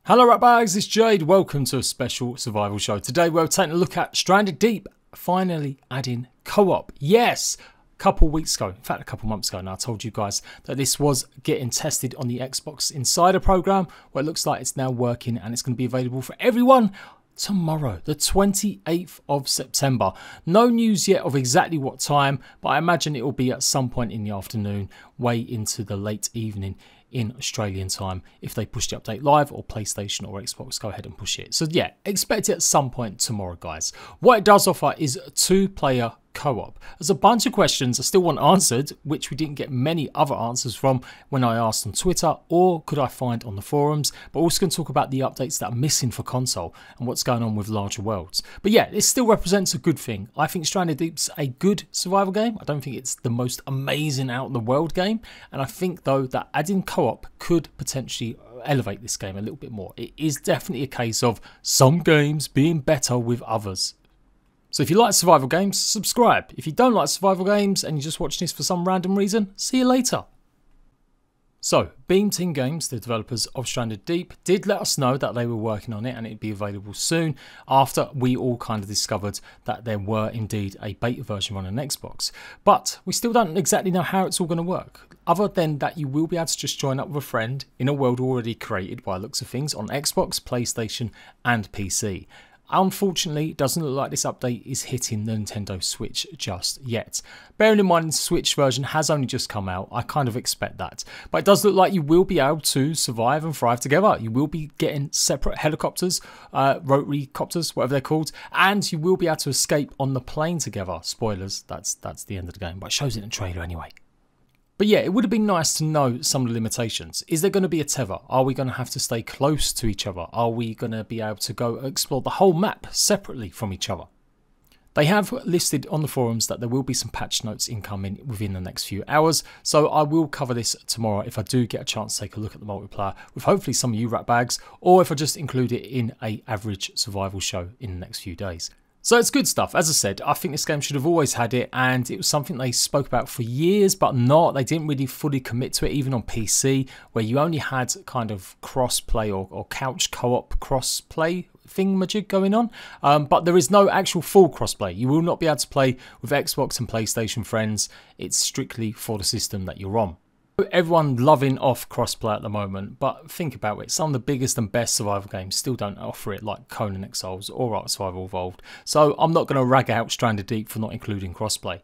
Hello ratbags, it's Jade. Welcome to a special survival show. Today we're taking a look at Stranded Deep finally adding co-op. Yes, a couple weeks ago, in fact a couple months ago now, I told you guys that this was getting tested on the Xbox Insider program, where it looks like it's now working and it's going to be available for everyone tomorrow, the 28th of September. No news yet of exactly what time, but I imagine it will be at some point in the afternoon, way into the late evening in Australian time. If they push the update live, or PlayStation or Xbox go ahead and push it. So yeah, expect it at some point tomorrow, guys. What it does offer is a 2-player co-op. There's a bunch of questions I still want answered, which we didn't get many other answers from when I asked on Twitter or could I find on the forums, but we're also going to talk about the updates that are missing for console and what's going on with larger worlds. But yeah, it still represents a good thing. I think Stranded Deep's a good survival game. I don't think it's the most amazing out in the world game, and I think though that adding co-op could potentially elevate this game a little bit more. It is definitely a case of some games being better with others. So if you like survival games, subscribe. If you don't like survival games and you're just watching this for some random reason, see you later. So, Beam Team Games, the developers of Stranded Deep, did let us know that they were working on it and it'd be available soon, after we all kind of discovered that there were indeed a beta version on an Xbox. But we still don't exactly know how it's all going to work, other than that you will be able to just join up with a friend in a world already created by the looks of things on Xbox, PlayStation and PC. Unfortunately, it doesn't look like this update is hitting the Nintendo Switch just yet. Bearing in mind the Switch version has only just come out, I kind of expect that. But it does look like you will be able to survive and thrive together. You will be getting separate helicopters, rotary copters, whatever they're called, and you will be able to escape on the plane together. Spoilers, that's the end of the game, but it shows it in the trailer anyway. But yeah, it would have been nice to know some of the limitations. Is there going to be a tether? Are we going to have to stay close to each other? Are we going to be able to go explore the whole map separately from each other? They have listed on the forums that there will be some patch notes incoming within the next few hours, so I will cover this tomorrow if I do get a chance to take a look at the multiplayer with hopefully some of you ratbags, or if I just include it in a average survival show in the next few days. So it's good stuff. As I said, I think this game should have always had it, and it was something they spoke about for years, but they didn't really fully commit to it, even on PC, where you only had kind of cross-play or couch co-op cross-play thingamajig going on. But there is no actual full cross-play. You will not be able to play with Xbox and PlayStation friends. It's strictly for the system that you're on. Everyone loving off crossplay at the moment, but think about it, some of the biggest and best survival games still don't offer it, like Conan Exiles or Ark Survival Evolved. So I'm not going to rag out Stranded Deep for not including crossplay,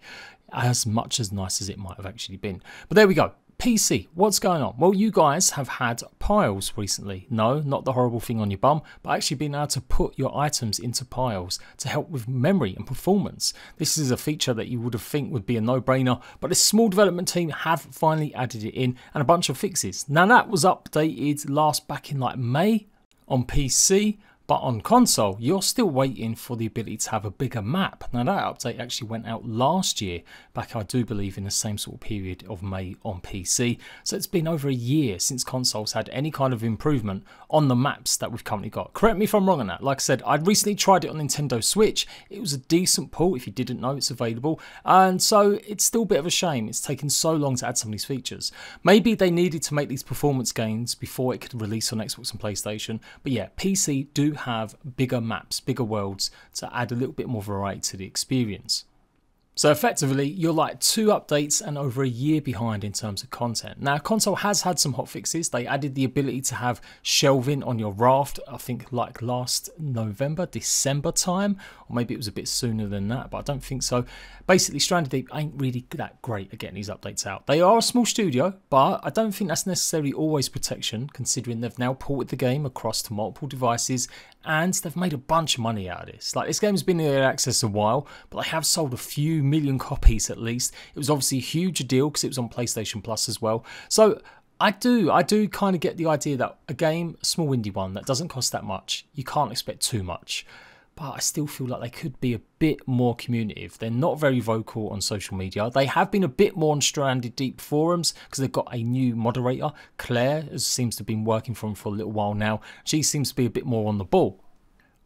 as much as nice as it might have actually been. But there we go. PC, what's going on? Well, you guys have had piles recently. No, not the horrible thing on your bum, but actually being able to put your items into piles to help with memory and performance. This is a feature that you would have think would be a no-brainer, but a small development team have finally added it in, and a bunch of fixes. Now that was updated back in like May on PC, but on console, you're still waiting for the ability to have a bigger map. Now that update actually went out last year, back I do believe in the same sort of period of May on PC. So it's been over a year since consoles had any kind of improvement on the maps that we've currently got. Correct me if I'm wrong on that. Like I said, I recently tried it on Nintendo Switch. It was a decent pull. If you didn't know, it's available. And so it's still a bit of a shame it's taken so long to add some of these features. Maybe they needed to make these performance gains before it could release on Xbox and PlayStation. But yeah, PC do have bigger maps, bigger worlds to add a little bit more variety to the experience. So effectively, you're like 2 updates and over a year behind in terms of content. Now, console has had some hotfixes. They added the ability to have shelving on your raft, I think like last November, December time, or maybe it was a bit sooner than that, but I don't think so. Basically, Stranded Deep ain't really that great at getting these updates out. They are a small studio, but I don't think that's necessarily always protection, considering they've now ported the game across to multiple devices, and they've made a bunch of money out of this. Like, this game's been in early access a while, but they have sold a few million copies at least. It was obviously a huge deal because it was on PlayStation Plus as well. So I do kind of get the idea that a game, a small indie one that doesn't cost that much, you can't expect too much. But I still feel like they could be a bit more communicative. They're not very vocal on social media. They have been a bit more on Stranded Deep forums because they've got a new moderator. Claire seems to have been working for them for a little while now. She seems to be a bit more on the ball.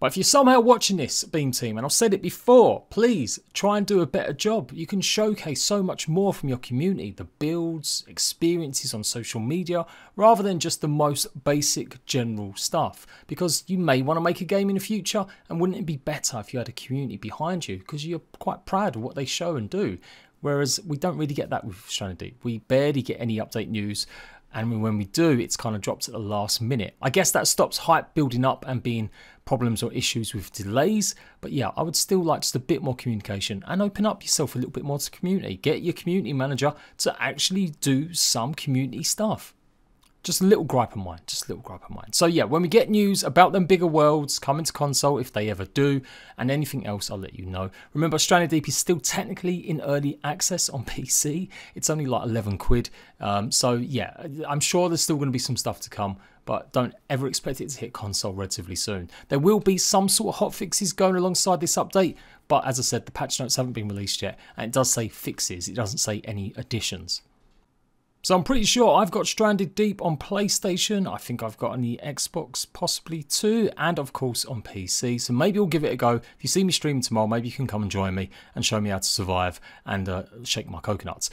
But if you're somehow watching this, Beam Team, and I've said it before, please try and do a better job. You can showcase so much more from your community, the builds, experiences on social media, rather than just the most basic general stuff. Because you may want to make a game in the future, and wouldn't it be better if you had a community behind you, because you're quite proud of what they show and do. Whereas we don't really get that with Stranded Deep. We barely get any update news. And when we do, it's kind of dropped at the last minute. I guess that stops hype building up and being problems or issues with delays. But yeah, I would still like just a bit more communication and open up yourself a little bit more to community. Get your community manager to actually do some community stuff. Just a little gripe of mine, just a little gripe of mine. So yeah, when we get news about them bigger worlds coming to console, if they ever do, and anything else, I'll let you know. Remember, Stranded Deep is still technically in early access on PC. It's only like 11 quid. So yeah, I'm sure there's still going to be some stuff to come, but don't ever expect it to hit console relatively soon. There will be some sort of hotfixes going alongside this update, but as I said, the patch notes haven't been released yet, and it does say fixes. It doesn't say any additions. So I'm pretty sure I've got Stranded Deep on PlayStation. I think I've got on the Xbox possibly too, and of course on PC. So maybe we'll give it a go. If you see me streaming tomorrow, maybe you can come and join me and show me how to survive and shake my coconuts.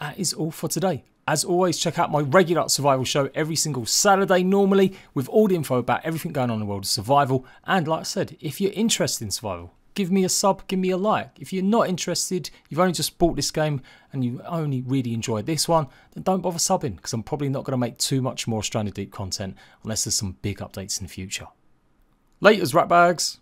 That is all for today. As always, check out my regular survival show every single Saturday normally, with all the info about everything going on in the world of survival. And like I said, if you're interested in survival, give me a sub, give me a like. If you're not interested, you've only just bought this game and you only really enjoyed this one, then don't bother subbing, because I'm probably not going to make too much more Stranded Deep content unless there's some big updates in the future. Laters, rat bags.